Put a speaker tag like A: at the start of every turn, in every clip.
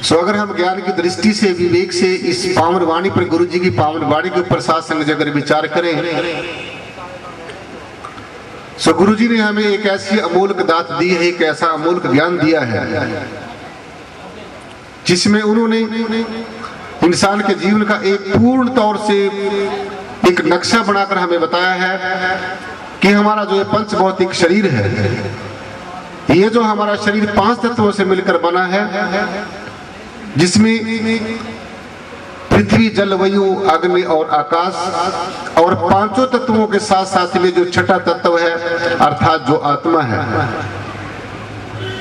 A: सो अगर हम ज्ञान की दृष्टि से, विवेक से इस पावन वाणी पर, गुरु जी की पावन वाणी के ऊपर साथ संग अगर विचार करें, सो गुरु जी ने हमें एक ऐसी अमूल्य दात दी है, एक ऐसा अमूल्य ज्ञान दिया है जिसमें उन्होंने इंसान के जीवन का एक पूर्ण तौर से एक नक्शा बनाकर हमें बताया है कि हमारा जो ये पंच भौतिक शरीर है, ये जो हमारा शरीर 5 तत्वों से मिलकर बना है, जिसमें पृथ्वी, जल, वायु, अग्नि और आकाश, और 5 तत्वों के साथ साथ में जो छठा तत्व है अर्थात जो आत्मा है,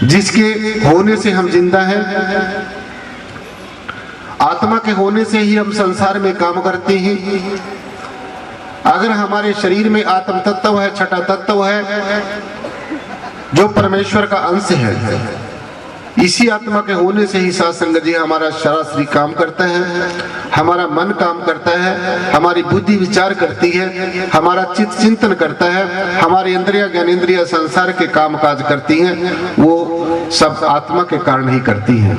A: जिसके होने से हम जिंदा हैं। आत्मा के होने से ही हम संसार में काम करते हैं। अगर हमारे शरीर में आत्म तत्व है, छठा तत्व है जो परमेश्वर का अंश है, इसी आत्मा के होने से ही साथ संगत जी हमारा शरीर काम करता है, हमारा मन काम करता है, हमारी बुद्धि विचार करती है, हमारा चित्त चिंतन करता है, हमारी इंद्रिया ज्ञानेंद्रिया संसार के काम काज करती हैं, वो सब आत्मा के कारण ही करती हैं।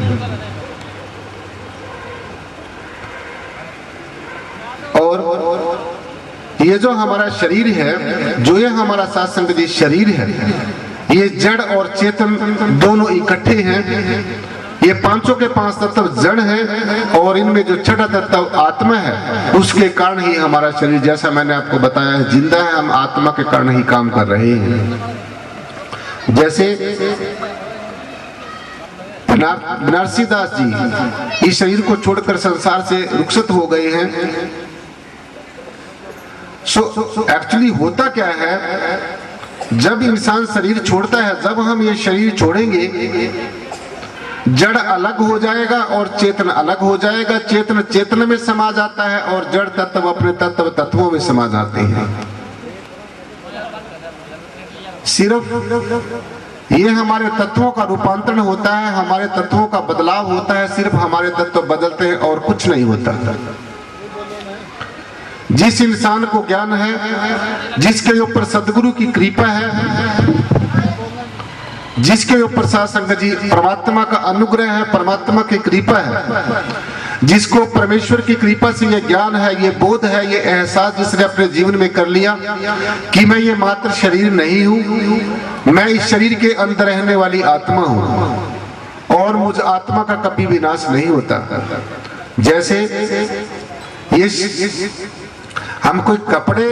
A: और ये जो हमारा शरीर है, जो ये हमारा साथ संगत जी शरीर है, ये जड़ और चेतन दोनों इकट्ठे हैं। ये 5 के 5 तत्व जड़ है और इनमें जो छठा तत्व आत्मा है, उसके कारण ही हमारा शरीर, जैसा मैंने आपको बताया है, जिंदा है। हम आत्मा के कारण ही काम कर रहे हैं। जैसे बनारसी दास जी इस शरीर को छोड़कर संसार से रुखसत हो गए हैं। एक्चुअली होता क्या है, जब इंसान शरीर छोड़ता है, जब हम ये शरीर छोड़ेंगे, जड़ अलग हो जाएगा और चेतन अलग हो जाएगा। चेतन चेतन में समा जाता है और जड़ तत्व अपने तत्वों में समा जाते हैं। सिर्फ ये हमारे तत्वों का रूपांतरण होता है, हमारे तत्वों का बदलाव होता है, सिर्फ हमारे तत्व बदलते हैं और कुछ नहीं होता। जिस इंसान को ज्ञान है, जिसके ऊपर सदगुरु की कृपा है, जिसके ऊपर साथ संगत जी परमात्मा का अनुग्रह है, परमात्मा की कृपा है, जिसको परमेश्वर की कृपा से ये ज्ञान है, ये बोध है, ये एहसास जिसने अपने जीवन में कर लिया कि मैं ये मात्र शरीर नहीं हूं, मैं इस शरीर के अंदर रहने वाली आत्मा हूं और मुझ आत्मा का कभी विनाश नहीं होता। जैसे ये हम कोई कपड़े,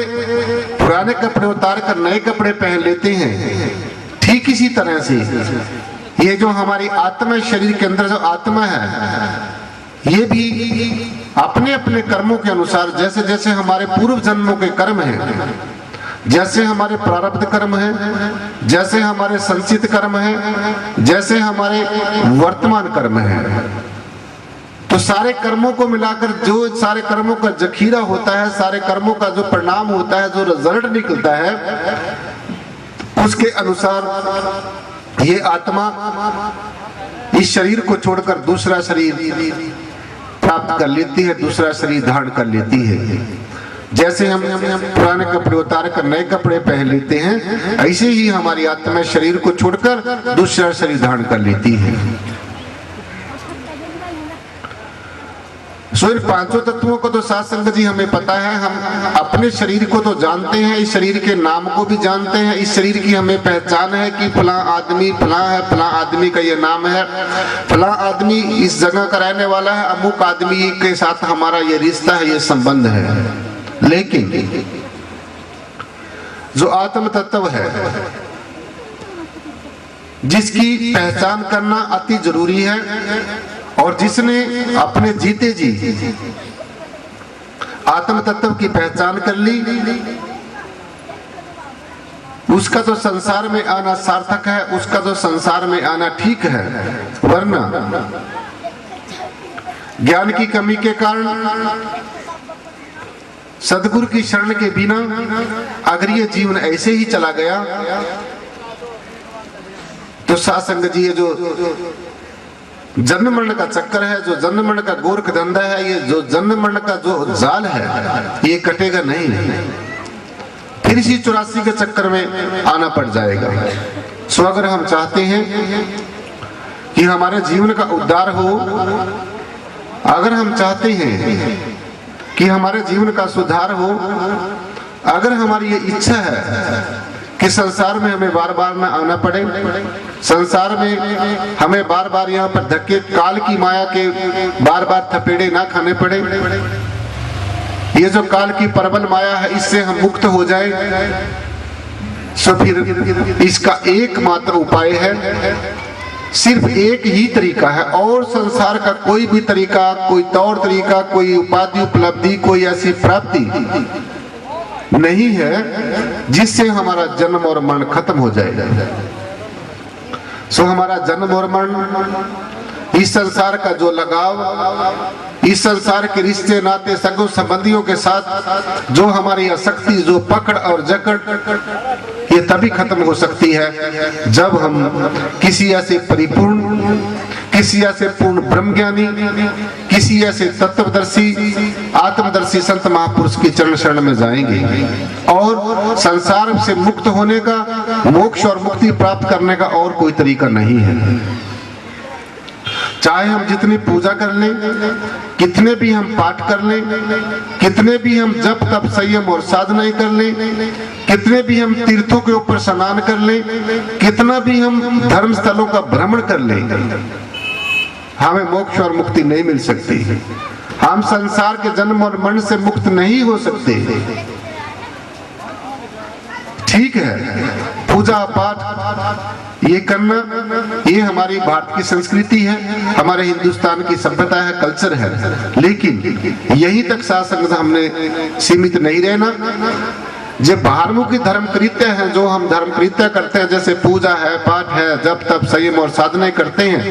A: पुराने कपड़े उतार कर नए कपड़े पहन लेते हैं, ठीक इसी तरह से ये जो हमारी आत्मा, शरीर के अंदर जो आत्मा है, ये भी अपने अपने कर्मों के अनुसार, जैसे जैसे हमारे पूर्व जन्मों के कर्म हैं, जैसे हमारे प्रारब्ध कर्म हैं, जैसे हमारे संचित कर्म हैं, जैसे हमारे वर्तमान कर्म हैं, तो सारे कर्मों को मिलाकर जो सारे कर्मों का जखीरा होता है, सारे कर्मों का जो परिणाम होता है, जो रिजल्ट निकलता है, उसके अनुसार ये आत्मा इस शरीर को छोड़कर दूसरा शरीर प्राप्त कर लेती है, दूसरा शरीर धारण कर लेती है। जैसे हम पुराने कपड़े उतार कर नए कपड़े पहन लेते हैं, ऐसे ही हमारी आत्मा शरीर को छोड़कर दूसरा शरीर धारण कर लेती है। इन 5 तत्वों को तो साथ संगत जी हमें पता है। हम अपने शरीर को तो जानते हैं, इस शरीर के नाम को भी जानते हैं, इस शरीर की हमें पहचान है कि फला आदमी फला है, फला आदमी का ये नाम है, फला आदमी इस जगह का रहने वाला है, अमुक आदमी के साथ हमारा ये रिश्ता है, ये संबंध है। लेकिन जो आत्म तत्व है, जिसकी पहचान करना अति जरूरी है और जिसने अपने जीते जी आत्म तत्व की पहचान कर ली, उसका तो संसार में आना सार्थक है, उसका तो संसार में आना ठीक है। वरना ज्ञान की कमी के कारण, सदगुरु की शरण के बिना अगर ये जीवन ऐसे ही चला गया तो साथ संगत जी ये जो जन्म मरण का चक्कर है, जो जन्म मरण का गोरख धंधा है, ये जो जन्म मरण का जो जाल है, ये कटेगा नहीं, फिर इसी 84 के चक्कर में आना पड़ जाएगा। सो अगर हम चाहते हैं कि हमारे जीवन का उद्धार हो, अगर हम चाहते हैं कि हमारे जीवन का सुधार हो, अगर हमारी ये इच्छा है कि संसार में हमें बार बार ना आना पड़े, संसार में हमें बार बार यहाँ पर धक्के काल की माया के बार बार थपेड़े ना खाने पड़े, ये जो काल की प्रबल माया है इससे हम मुक्त हो जाए, तो फिर इसका एकमात्र उपाय है, सिर्फ एक ही तरीका है, और संसार का कोई भी तरीका, कोई तौर तरीका, कोई उपाधि उपलब्धि, कोई ऐसी प्राप्ति नहीं है जिससे हमारा जन्म और मरण खत्म हो जाएगा। सो हमारा जन्म और मरण, इस संसार का जो लगाव, इस संसार के रिश्ते नाते सगों संबंधियों के साथ जो हमारी आसक्ति, जो पकड़ और जकड़, ये तभी खत्म हो सकती है जब हम किसी ऐसे परिपूर्ण, किसी ऐसे पूर्ण ब्रह्मज्ञानी, किसी ऐसे तत्वदर्शी, आत्मदर्शी संत महापुरुष की चरण शरण में जाएंगे। और संसार से मुक्त होने का, मोक्ष और मुक्ति प्राप्त करने का और कोई तरीका नहीं है। चाहे हम जितनी पूजा कर लें, कितने भी हम पाठ कर लें, कितने भी हम जप तप संयम और साधनाएं कर लें, कितने भी हम तीर्थों के ऊपर स्नान कर लें, कितना भी हम धर्म स्थलों का भ्रमण कर लें, हमें मोक्ष और मुक्ति नहीं मिल सकती। हम संसार के जन्म और मरण से मुक्त नहीं हो सकते। ठीक है, पूजा पाठ ये करना, ये हमारी भारत की संस्कृति है, हमारे हिंदुस्तान की सभ्यता है, कल्चर है, लेकिन यहीं तक साथ संगत हमने सीमित नहीं रहना। जो बाहरमुखी धर्म कृत्य हैं, जो हम धर्म कृत्य करते हैं, जैसे पूजा है, पाठ है, जप तप संयम और साधनाएं करते हैं,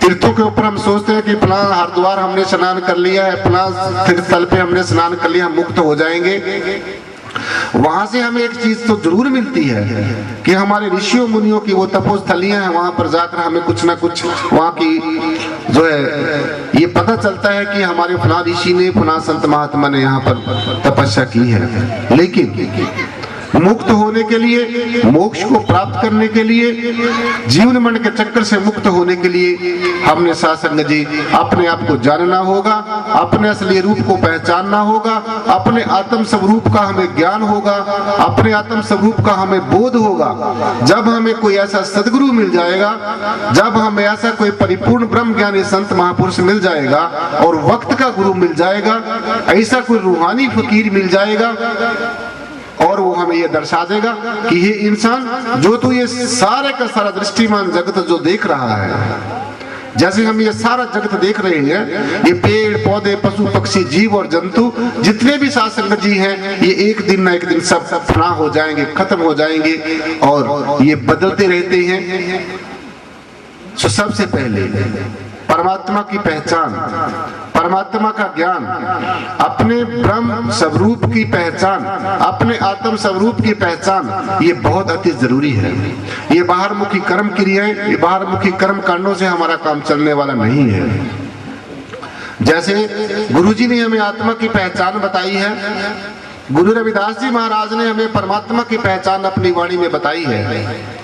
A: तीर्थों के ऊपर हम सोचते हैं कि फला हरिद्वार हमने स्नान कर लिया है, फला तीर्थ स्थल पे हमने स्नान कर लिया, हम मुक्त हो जाएंगे। वहां से हमें एक चीज तो जरूर मिलती है कि हमारे ऋषियों मुनियों की वो तपोस्थलियां हैं, वहां पर जाकर हमें कुछ ना कुछ वहां की जो है ये पता चलता है कि हमारे फला ऋषि ने, फला संत महात्मा ने यहाँ पर तपस्या की है। लेकिन मुक्त होने के लिए, मोक्ष को प्राप्त करने के लिए, जीवन मरण के चक्कर से मुक्त होने के लिए हमने साथ संगत जी अपने आप को जानना होगा, अपने असली रूप को पहचानना होगा, अपने आत्म स्वरूप का हमें ज्ञान होगा, अपने आत्म स्वरूप का हमें बोध होगा। जब हमें कोई ऐसा सदगुरु मिल जाएगा, जब हमें ऐसा कोई परिपूर्ण ब्रह्म ज्ञानी संत महापुरुष मिल जाएगा और वक्त का गुरु मिल जाएगा, ऐसा कोई रूहानी फकीर मिल जाएगा और वो हमें ये दर्शा देगा कि ये इंसान जो तू ये सारे का सारा दृष्टिमान जगत जो देख रहा है, जैसे हम ये सारा जगत देख रहे हैं, ये पेड़ पौधे पशु पक्षी जीव और जंतु जितने भी साथ संगत जी हैं, ये एक दिन ना एक दिन सब फना हो जाएंगे, खत्म हो जाएंगे और ये बदलते रहते हैं। तो सबसे पहले परमात्मा की पहचान, परमात्मा का ज्ञान, अपने ब्रह्म स्वरूप की पहचान, अपने आत्म स्वरूप की पहचान, ये बहुत अति जरूरी है। ये बाहरमुखी कर्म क्रियाएं, ये बाहरमुखी कर्म कांडों से हमारा काम चलने वाला नहीं है। जैसे गुरुजी ने हमें आत्मा की पहचान बताई है, गुरु रविदास जी महाराज ने हमें परमात्मा की पहचान अपनी वाणी में बताई है।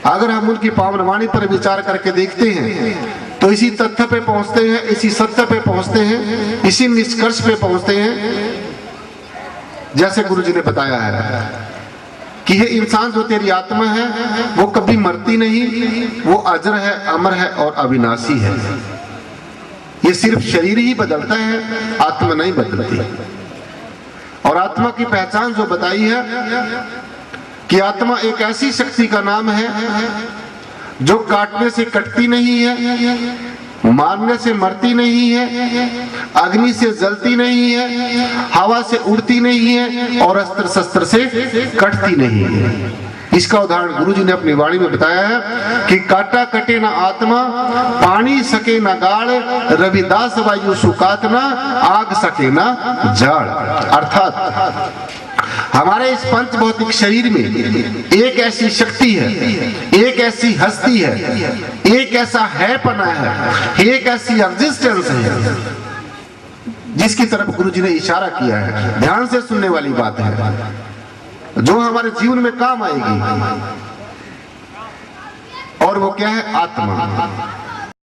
A: अगर हम उनकी पावन वाणी पर विचार करके देखते हैं तो इसी तथ्य पे पहुंचते हैं, इसी सत्य पे पहुंचते हैं, इसी निष्कर्ष पे पहुंचते हैं जैसे गुरुजी ने बताया है कि ये इंसान जो तेरी आत्मा है वो कभी मरती नहीं, वो अजर है, अमर है और अविनाशी है। ये सिर्फ शरीर ही बदलता है, आत्मा नहीं बदलती। और आत्मा की पहचान जो बताई है कि आत्मा एक ऐसी शक्ति का नाम है जो काटने से कटती नहीं है, मारने से मरती नहीं है, अग्नि से जलती नहीं है, हवा से उड़ती नहीं है और अस्त्र शस्त्र से कटती नहीं है। इसका उदाहरण गुरुजी ने अपनी वाणी में बताया है कि काटा कटे ना आत्मा, पानी सके ना गाड़, रविदास वायु सुकात ना, आग सके ना जाड़। अर्थात हमारे इस पंच भौतिक शरीर में एक ऐसी शक्ति है, एक ऐसी हस्ती है, एक ऐसा है पना है, एक ऐसी एग्जिस्टेंस है जिसकी तरफ गुरुजी ने इशारा किया है। ध्यान से सुनने वाली बात है जो हमारे जीवन में काम आएगी और वो क्या है? आत्मा।